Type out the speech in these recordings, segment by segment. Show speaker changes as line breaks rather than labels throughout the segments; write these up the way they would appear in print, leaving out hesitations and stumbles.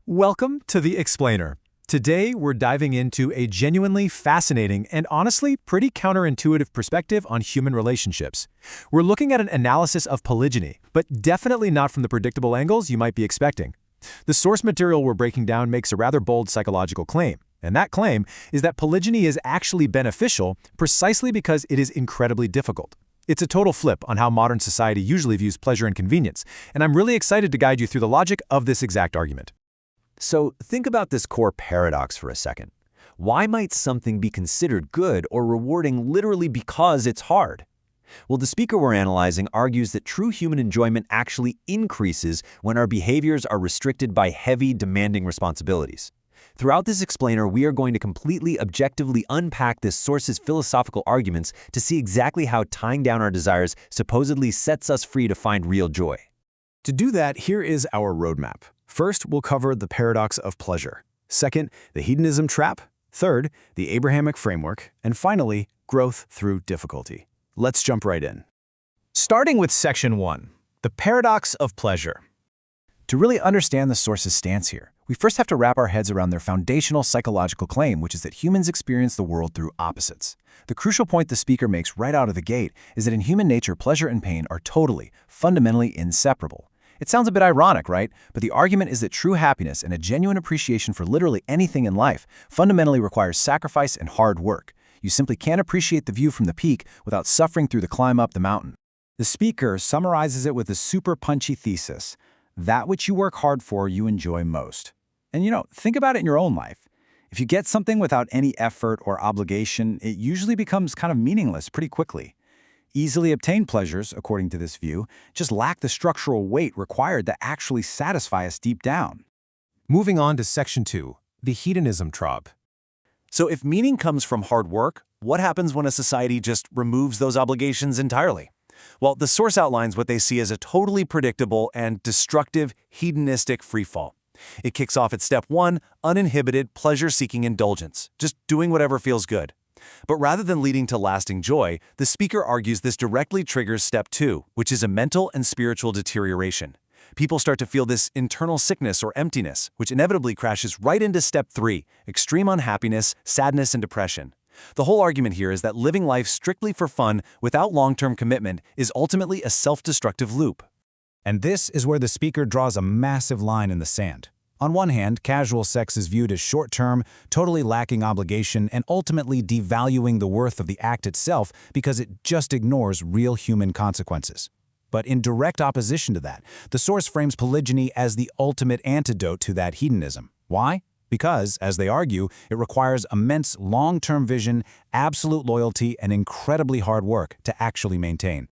Welcome to The Explainer. Today, we're diving into a genuinely fascinating and honestly pretty counterintuitive perspective on human relationships. We're looking at an analysis of polygyny, but definitely not from the predictable angles you might be expecting. The source material we're breaking down makes a rather bold psychological claim, and that claim is that polygyny is actually beneficial precisely because it is incredibly difficult. It's a total flip on how modern society usually views pleasure and convenience, and I'm really excited to guide you through the logic of this exact argument.
So think about this core paradox for a second. Why might something be considered good or rewarding literally because it's hard? Well, the speaker we're analyzing argues that true human enjoyment actually increases when our behaviors are restricted by heavy, demanding responsibilities. Throughout this explainer, we are going to completely objectively unpack this source's philosophical arguments to see exactly how tying down our desires supposedly sets us free to find real joy.
To do that, here is our roadmap. First, we'll cover the paradox of pleasure. Second, the hedonism trap. Third, the Abrahamic framework. And finally, growth through difficulty. Let's jump right in. Starting with Section 1, the paradox of pleasure. To really understand the source's stance here, we first have to wrap our heads around their foundational psychological claim, which is that humans experience the world through opposites. The crucial point the speaker makes right out of the gate is that in human nature, pleasure and pain are totally, fundamentally inseparable. It sounds a bit ironic, right? But the argument is that true happiness and a genuine appreciation for literally anything in life fundamentally requires sacrifice and hard work. You simply can't appreciate the view from the peak without suffering through the climb up the mountain. The speaker summarizes it with a super punchy thesis: that which you work hard for, you enjoy most. And think about it in your own life. If you get something without any effort or obligation, it usually becomes kind of meaningless pretty quickly. Easily obtained pleasures, according to this view, just lack the structural weight required to actually satisfy us deep down. Moving on to Section 2, the hedonism trap.
So if meaning comes from hard work, what happens when a society just removes those obligations entirely? Well, the source outlines what they see as a totally predictable and destructive hedonistic freefall. It kicks off at step 1, uninhibited pleasure-seeking indulgence, just doing whatever feels good. But rather than leading to lasting joy, the speaker argues this directly triggers step 2, which is a mental and spiritual deterioration. People start to feel this internal sickness or emptiness, which inevitably crashes right into step 3, extreme unhappiness, sadness, and depression. The whole argument here is that living life strictly for fun without long-term commitment is ultimately a self-destructive loop.
And this is where the speaker draws a massive line in the sand. On one hand, casual sex is viewed as short-term, totally lacking obligation, and ultimately devaluing the worth of the act itself because it just ignores real human consequences. But in direct opposition to that, the source frames polygyny as the ultimate antidote to that hedonism. Why? Because, as they argue, it requires immense long-term vision, absolute loyalty, and incredibly hard work to actually maintain.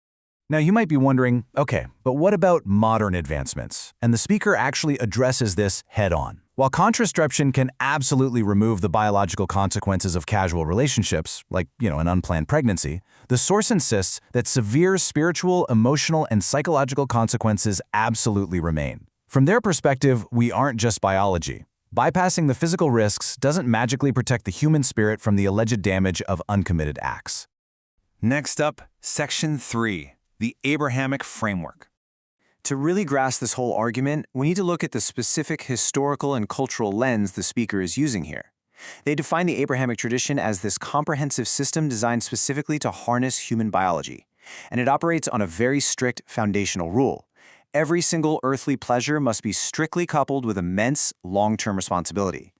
Now, you might be wondering, okay, but what about modern advancements? And the speaker actually addresses this head-on. While contraception can absolutely remove the biological consequences of casual relationships, like, an unplanned pregnancy, the source insists that severe spiritual, emotional, and psychological consequences absolutely remain. From their perspective, we aren't just biology. Bypassing the physical risks doesn't magically protect the human spirit from the alleged damage of uncommitted acts.
Next up, Section 3. The Abrahamic framework.
To really grasp this whole argument, we need to look at the specific historical and cultural lens the speaker is using here. They define the Abrahamic tradition as this comprehensive system designed specifically to harness human biology, and it operates on a very strict foundational rule. Every single earthly pleasure must be strictly coupled with immense long-term responsibility.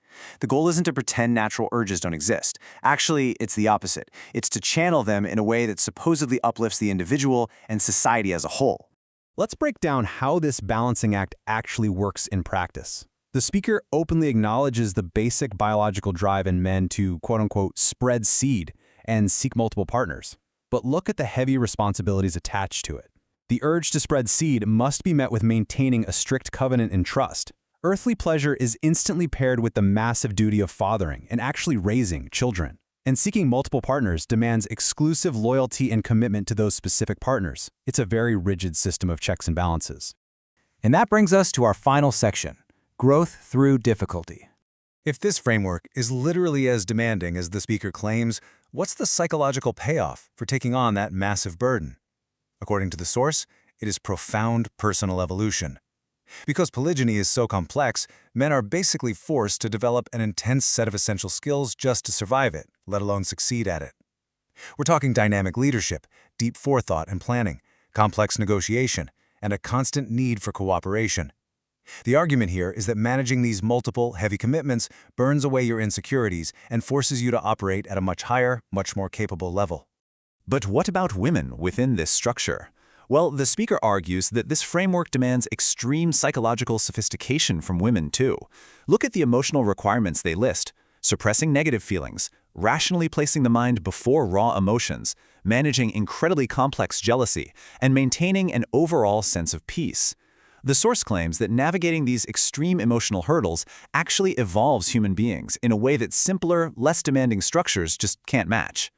The goal isn't to pretend natural urges don't exist. Actually, it's the opposite. It's to channel them in a way that supposedly uplifts the individual and society as a whole.
Let's break down how this balancing act actually works in practice. The speaker openly acknowledges the basic biological drive in men to, quote-unquote, spread seed and seek multiple partners. But look at the heavy responsibilities attached to it. The urge to spread seed must be met with maintaining a strict covenant and trust. Earthly pleasure is instantly paired with the massive duty of fathering and actually raising children. And seeking multiple partners demands exclusive loyalty and commitment to those specific partners. It's a very rigid system of checks and balances. And that brings us to our final section, growth through difficulty. If this framework is literally as demanding as the speaker claims, what's the psychological payoff for taking on that massive burden? According to the source, it is profound personal evolution.
Because polygyny is so complex, men are basically forced to develop an intense set of essential skills just to survive it, let alone succeed at it. We're talking dynamic leadership, deep forethought and planning, complex negotiation, and a constant need for cooperation. The argument here is that managing these multiple, heavy commitments burns away your insecurities and forces you to operate at a much higher, much more capable level.
But what about women within this structure? Well, the speaker argues that this framework demands extreme psychological sophistication from women, too. Look at the emotional requirements they list: suppressing negative feelings, rationally placing the mind before raw emotions, managing incredibly complex jealousy, and maintaining an overall sense of peace. The source claims that navigating these extreme emotional hurdles actually evolves human beings in a way that simpler, less demanding structures just can't match.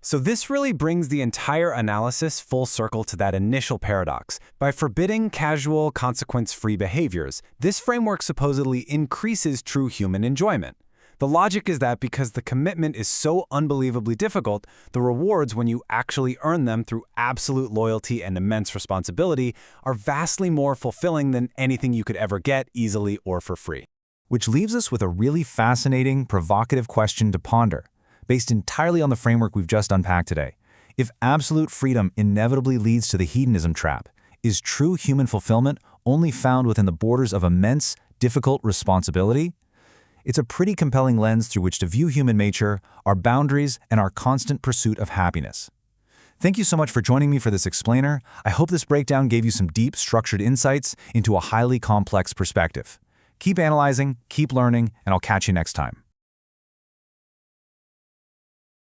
So this really brings the entire analysis full circle to that initial paradox. By forbidding casual, consequence-free behaviors, this framework supposedly increases true human enjoyment. The logic is that because the commitment is so unbelievably difficult, the rewards when you actually earn them through absolute loyalty and immense responsibility are vastly more fulfilling than anything you could ever get easily or for free.
Which leaves us with a really fascinating, provocative question to ponder, based entirely on the framework we've just unpacked today. If absolute freedom inevitably leads to the hedonism trap, is true human fulfillment only found within the borders of immense, difficult responsibility? It's a pretty compelling lens through which to view human nature, our boundaries, and our constant pursuit of happiness. Thank you so much for joining me for this explainer. I hope this breakdown gave you some deep, structured insights into a highly complex perspective. Keep analyzing, keep learning, and I'll catch you next time.